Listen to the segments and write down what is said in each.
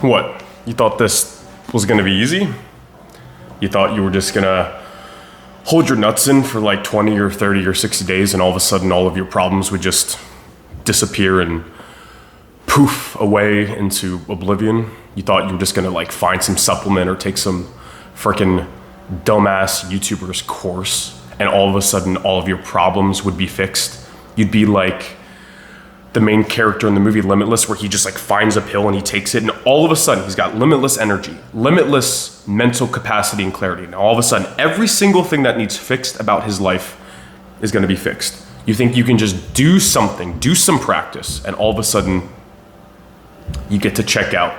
What? You thought this was gonna be easy? You thought you were just gonna hold your nuts in for like 20 or 30 or 60 days and all of a sudden all of your problems would just disappear and poof away into oblivion? You thought you were just gonna like find some supplement or take some freaking dumbass YouTuber's course and all of a sudden all of your problems would be fixed? You'd be like the main character in the movie Limitless, where he just like finds a pill and he takes it and all of a sudden he's got limitless energy, limitless mental capacity and clarity. And all of a sudden every single thing that needs fixed about his life is going to be fixed. You think you can just do something, do some practice, and all of a sudden you get to check out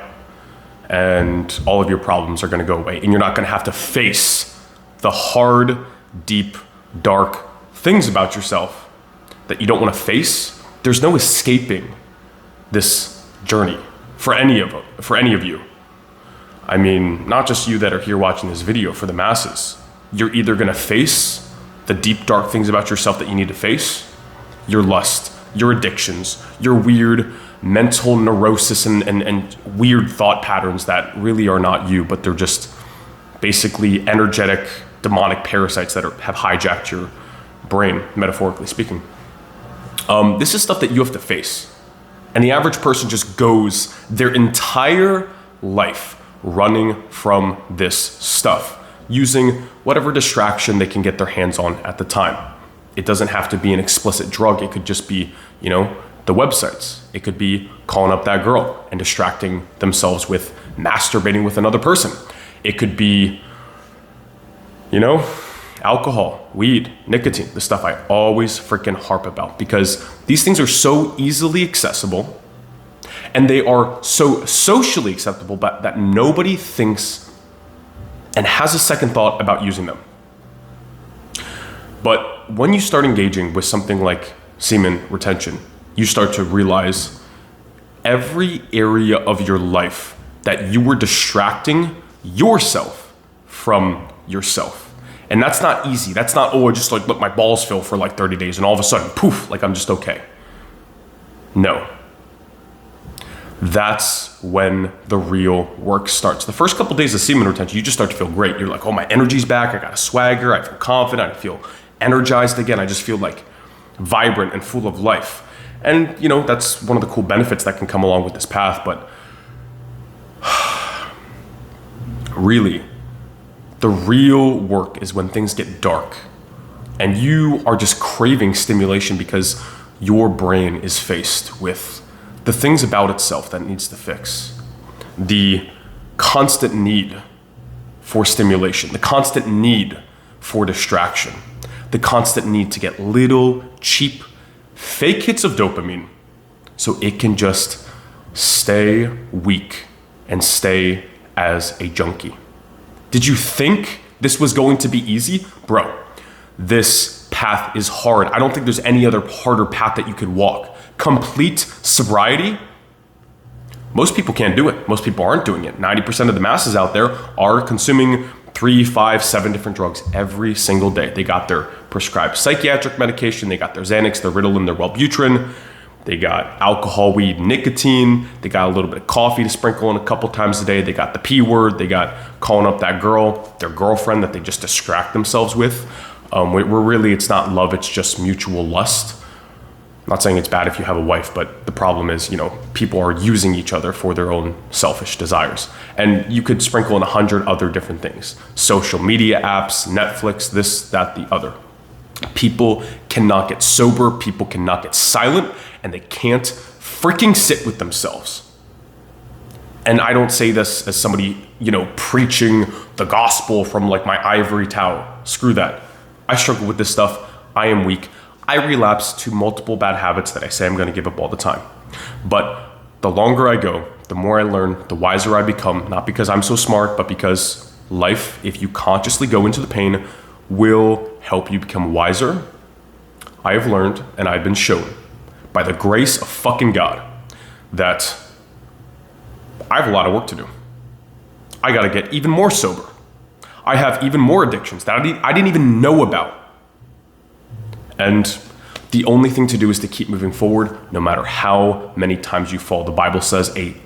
and all of your problems are going to go away and you're not going to have to face the hard, deep, dark things about yourself that you don't want to face. There's no escaping this journey for any of you. I mean, not just you that are here watching this video, for the masses. You're either gonna face the deep, dark things about yourself that you need to face, your lust, your addictions, your weird mental neurosis and weird thought patterns that really are not you, but they're just basically energetic, demonic parasites that have hijacked your brain, metaphorically speaking. This is stuff that you have to face. And the average person just goes their entire life running from this stuff, using whatever distraction they can get their hands on at the time. It doesn't have to be an explicit drug. It could just be, the websites. It could be calling up that girl and distracting themselves with masturbating with another person. It could be, alcohol, weed, nicotine, the stuff I always freaking harp about, because these things are so easily accessible and they are so socially acceptable that nobody thinks and has a second thought about using them. But when you start engaging with something like semen retention, you start to realize every area of your life that you were distracting yourself from yourself. And that's not easy. That's not, I just like let my balls fill for like 30 days and all of a sudden, poof, like I'm just okay. No. That's when the real work starts. The first couple days of semen retention, you just start to feel great. You're like, oh, my energy's back. I got a swagger. I feel confident. I feel energized again. I just feel like vibrant and full of life. And, that's one of the cool benefits that can come along with this path. But really, the real work is when things get dark and you are just craving stimulation because your brain is faced with the things about itself that it needs to fix. The constant need for stimulation, the constant need for distraction, the constant need to get little cheap fake hits of dopamine so it can just stay weak and stay as a junkie. Did you think this was going to be easy? Bro, this path is hard. I don't think there's any other harder path that you could walk. Complete sobriety? Most people can't do it. Most people aren't doing it. 90% of the masses out there are consuming 3, 5, 7 different drugs every single day. They got their prescribed psychiatric medication. They got their Xanax, their Ritalin, their Wellbutrin. They got alcohol, weed, nicotine. They got a little bit of coffee to sprinkle in a couple times a day. They got the P word. They got calling up that girl, their girlfriend that they just distract themselves with. We're really, it's not love, it's just mutual lust. I'm not saying it's bad if you have a wife, but the problem is, people are using each other for their own selfish desires. And you could sprinkle in 100 other different things. Social media apps, Netflix, this, that, the other. People cannot get sober, people cannot get silent, and they can't freaking sit with themselves. And I don't say this as somebody, preaching the gospel from like my ivory tower. Screw that. I struggle with this stuff. I am weak. I relapse to multiple bad habits that I say I'm going to give up all the time. But the longer I go, the more I learn, the wiser I become, not because I'm so smart, but because life, if you consciously go into the pain, will help you become wiser. I have learned, and I've been shown by the grace of fucking God that I have a lot of work to do. I got to get even more sober. I have even more addictions that I didn't even know about. And the only thing to do is to keep moving forward, no matter how many times you fall. The Bible says a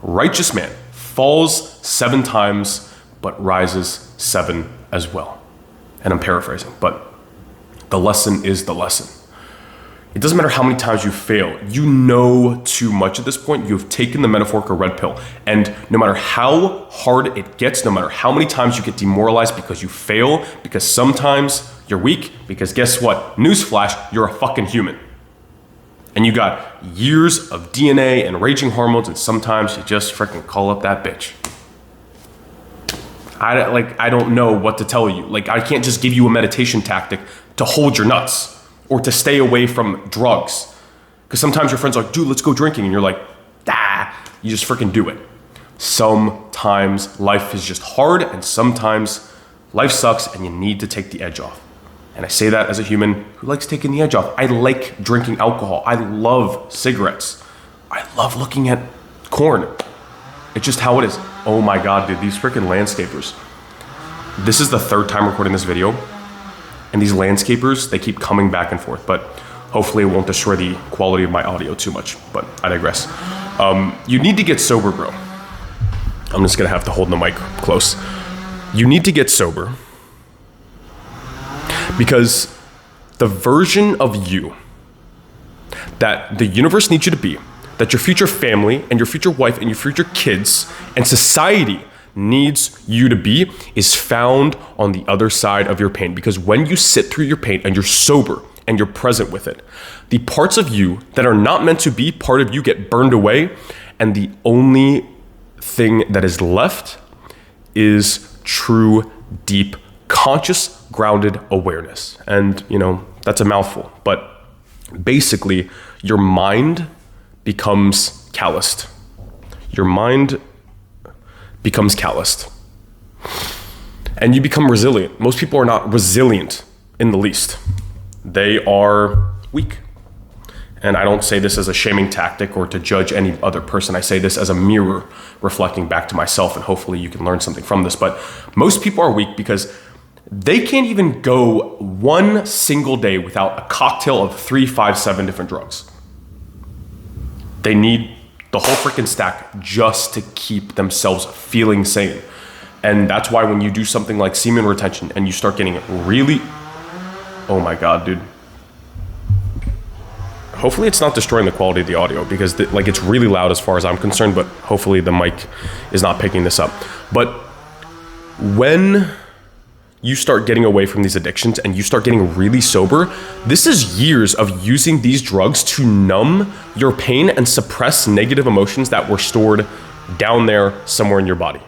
righteous man falls 7 times, but rises 7 as well. And I'm paraphrasing, but the lesson is the lesson. It doesn't matter how many times you fail. You know too much at this point. You've taken the metaphorical red pill. And no matter how hard it gets, no matter how many times you get demoralized because you fail, because sometimes you're weak, because guess what? Newsflash, you're a fucking human. And you got years of DNA and raging hormones, and sometimes you just freaking call up that bitch. I don't know what to tell you. Like, I can't just give you a meditation tactic to hold your nuts or to stay away from drugs. Because sometimes your friends are like, dude, let's go drinking. And you're like, you just freaking do it. Sometimes life is just hard, and sometimes life sucks and you need to take the edge off. And I say that as a human who likes taking the edge off. I like drinking alcohol. I love cigarettes. I love looking at corn. It's just how it is. Oh my God, dude, these freaking landscapers. This is the 3rd time recording this video. And these landscapers, they keep coming back and forth, but hopefully it won't destroy the quality of my audio too much, but I digress. You need to get sober, bro. I'm just gonna have to hold the mic close. You need to get sober because the version of you that the universe needs you to be, that your future family and your future wife and your future kids and society needs you to be, is found on the other side of your pain. Because when you sit through your pain and you're sober and you're present with it, the parts of you that are not meant to be part of you get burned away, and the only thing that is left is true, deep, conscious, grounded awareness. And that's a mouthful, but basically your mind becomes calloused. Your mind becomes calloused. And you become resilient. Most people are not resilient in the least. They are weak. And I don't say this as a shaming tactic or to judge any other person. I say this as a mirror reflecting back to myself, and hopefully you can learn something from this. But most people are weak because they can't even go one single day without a cocktail of 3, 5, 7 different drugs. They need the whole freaking stack just to keep themselves feeling sane. And that's why when you do something like semen retention and you start getting really, oh my God, dude. Hopefully it's not destroying the quality of the audio, because it's really loud as far as I'm concerned, but hopefully the mic is not picking this up. But when you start getting away from these addictions and you start getting really sober, this is years of using these drugs to numb your pain and suppress negative emotions that were stored down there somewhere in your body.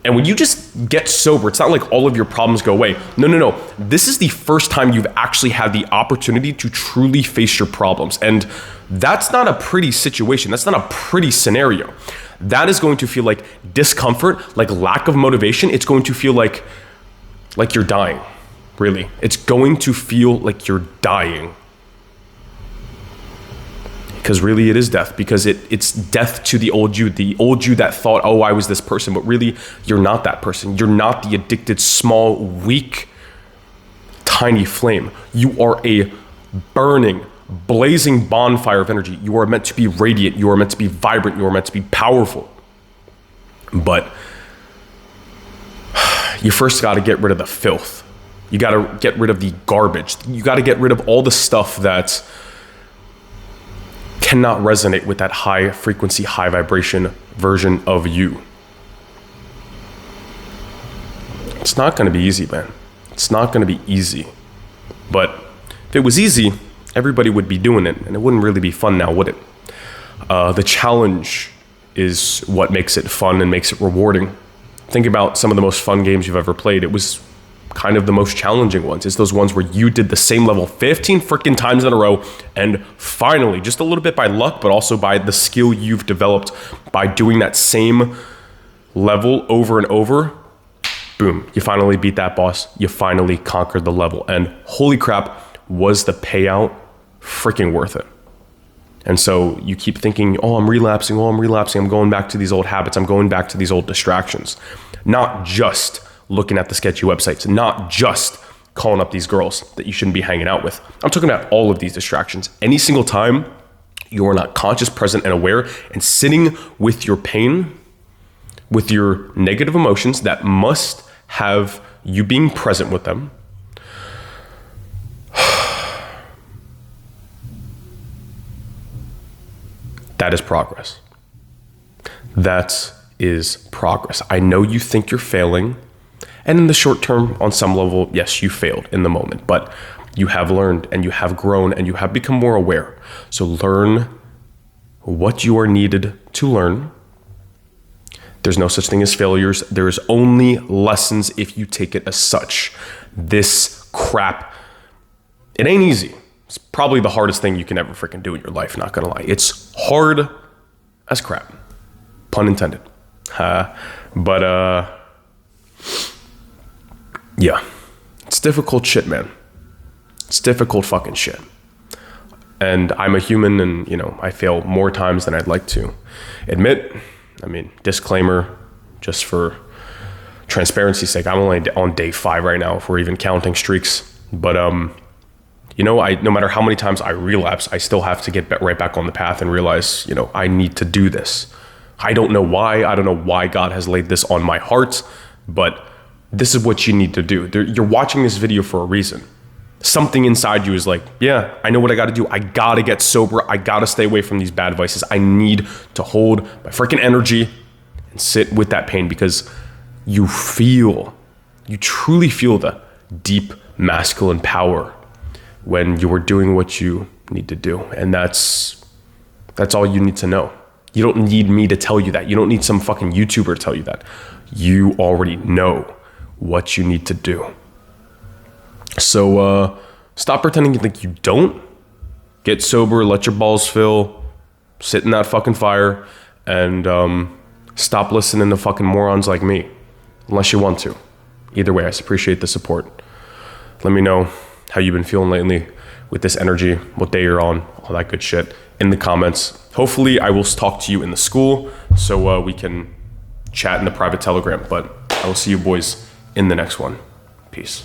And when you just get sober, it's not like all of your problems go away. No. This is the first time you've actually had the opportunity to truly face your problems. And that's not a pretty situation. That's not a pretty scenario. That is going to feel like discomfort, like lack of motivation. It's going to feel like you're dying, really. It's going to feel like you're dying. Because really it is death, because it's death to the old you that thought, oh, I was this person, but really you're not that person. You're not the addicted, small, weak, tiny flame. You are a burning, blazing bonfire of energy. You are meant to be radiant. You are meant to be vibrant. You are meant to be powerful. But you first got to get rid of the filth. You got to get rid of the garbage. You got to get rid of all the stuff that cannot resonate with that high frequency, high vibration version of you. It's not going to be easy, man. It's not going to be easy. But if it was easy, everybody would be doing it, and it wouldn't really be fun now, would it? The challenge is what makes it fun and makes it rewarding. Think about some of the most fun games you've ever played. It was kind of the most challenging ones. It's those ones where you did the same level 15 freaking times in a row, and finally, just a little bit by luck, but also by the skill you've developed by doing that same level over and over, boom, you finally beat that boss. You finally conquered the level, and holy crap, was the payout freaking worth it. And so you keep thinking, oh, I'm relapsing, I'm going back to these old habits, I'm going back to these old distractions. Not just looking at the sketchy websites, not just calling up these girls that you shouldn't be hanging out with. I'm talking about all of these distractions. Any single time you are not conscious, present, and aware, and sitting with your pain, with your negative emotions that must have you being present with them, that is progress. That is progress. I know you think you're failing, and in the short term, on some level, yes, you failed in the moment, but you have learned and you have grown and you have become more aware. So learn what you are needed to learn. There's no such thing as failures. There's only lessons if you take it as such. This crap, it ain't easy. It's probably the hardest thing you can ever freaking do in your life, not gonna lie. It's hard as crap, pun intended. Yeah, it's difficult shit, man. It's difficult fucking shit. And I'm a human and, I fail more times than I'd like to admit. I mean, disclaimer, just for transparency's sake, I'm only on day 5 right now if we're even counting streaks. But, no matter how many times I relapse, I still have to get right back on the path and realize, I need to do this. I don't know why. I don't know why God has laid this on my heart, but this is what you need to do. You're watching this video for a reason. Something inside you is like, yeah, I know what I got to do. I got to get sober. I got to stay away from these bad vices. I need to hold my freaking energy and sit with that pain, because you truly feel the deep masculine power when you are doing what you need to do. And that's all you need to know. You don't need me to tell you that. You don't need some fucking YouTuber to tell you that. You already know what you need to do. So stop pretending like you don't. Get sober, let your balls fill, sit in that fucking fire, and stop listening to fucking morons like me, unless you want to. Either way, I appreciate the support. Let me know how you've been feeling lately with this energy, what day you're on, all that good shit in the comments. Hopefully I will talk to you in the school so we can chat in the private Telegram, but I will see you boys in the next one. Peace.